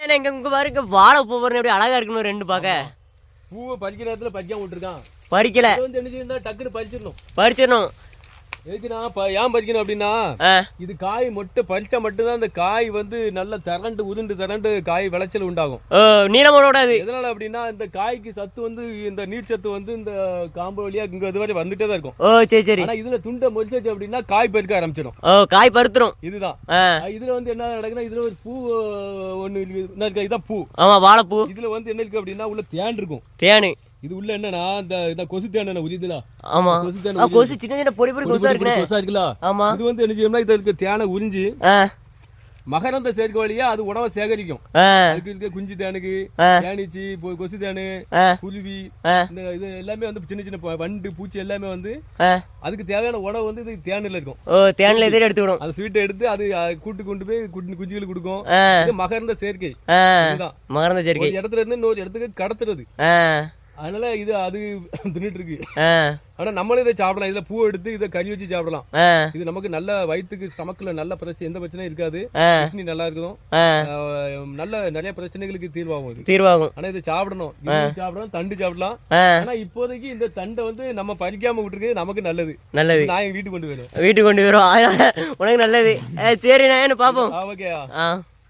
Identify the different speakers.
Speaker 1: இங்க பாருங்க வாழை பூ பாருங்க எப்படி அழகா இருக்கணும் ரெண்டு பாக்க.
Speaker 2: பூவை பறிக்கிற நேரத்துல பறிக்காம விட்டுருக்கான்.
Speaker 1: பறிக்கல
Speaker 2: வந்து என்ன செய்யணும், டக்குன்னு
Speaker 1: பறிச்சிடணும்.
Speaker 2: எதுக்குன்னா ஏன் பறிக்கணும் அப்படின்னா, இது காய் மட்டும் பறிச்சா மட்டும்தான் அந்த காய் வந்து நல்ல திரண்டு உருண்டு காய் விளைச்சல் உண்டாகும்.
Speaker 1: நீளமோட
Speaker 2: எதனால அப்படின்னா இந்த காய்க்கு சத்து வந்து இந்த நீர் சத்து வந்து இந்த காம்பு வழியா இங்க இது வரை வந்துட்டே தான் இருக்கும்.
Speaker 1: சரி சரி.
Speaker 2: ஆனா இதுல துண்டை மொழிச்சு அப்படின்னா காய் பறிக்க ஆரம்பிச்சிடும்.
Speaker 1: காய் பருத்துரும்.
Speaker 2: இதுதான் இதுல வந்து என்ன நடக்குன்னா, இதுல ஒரு பூ ஒண்ணு இருக்கு. இதான் பூ.
Speaker 1: ஆமா, வாழைப்பூ. இதுல
Speaker 2: வந்து என்ன இருக்கு அப்படின்னா உள்ள தேன் இருக்கும்.
Speaker 1: தேனு
Speaker 2: இது உள்ள என்னன்னா இந்த கொசு தேன் உரியுதுல.
Speaker 1: ஆமா, கொசு சின்ன சின்ன பொடி பொடி கொசா
Speaker 2: இருக்குல்ல.
Speaker 1: ஆமா,
Speaker 2: இது வந்து என்ன செய்யும்னா இதுல இருக்க தேனை உறிஞ்சு மகரந்த சேர்க்கை வழியா அது உணவை சேகரிக்கும். அதுக்கு இருக்க குஞ்சு தேனுக்கு, தேனீச்சி, கொசு தேனு, குருவி, இந்த இது எல்லாமே வந்து சின்ன சின்ன வண்டு பூச்சி எல்லாமே வந்து அதுக்கு தேவையான உணவு வந்து இது தேனில இருக்கும்.
Speaker 1: தேனில எதிர எடுத்துக்கிடும்.
Speaker 2: அந்த ஸ்வீட்டை எடுத்து அது கூட்டு கொண்டு போய் குஞ்சுகளுக்கு கொடுக்கும். மகரந்த சேர்க்கை. இதுதான்
Speaker 1: மகரந்த சேர்க்கை.
Speaker 2: ஒரு இடத்துல இருந்து இன்னொரு இடத்துக்கு கடத்துறது. அதனால இது அது தின்னுட்டு இருக்கு. ஆனா நம்மளும் இதை சாப்பிடலாம். இதுல பூ எடுத்து இதை கறி வச்சு சாப்பிடலாம். இது நமக்கு நல்ல வயிற்றுக்கு ஸ்டமக்ல நல்ல பிரச்சனை, எந்த பிரச்சனையும் இருக்காது. கிட்னி நல்லா இருக்கும். நல்ல நிறைய பிரச்சனைகளுக்கு தீர்வாகும். ஆனா இதை சாப்பிடணும். சாப்பிடலாம், தண்டு சாப்பிடலாம். ஆனா இப்போதைக்கு இந்த தண்டை வந்து நம்ம பறிக்காம விட்டுருக்கு நமக்கு நல்லது. நான் வீட்டுக்கு கொண்டு போயிடும்.
Speaker 1: உனக்கு நல்லது. சரி, நான் பாப்போம்.
Speaker 2: ஓகே.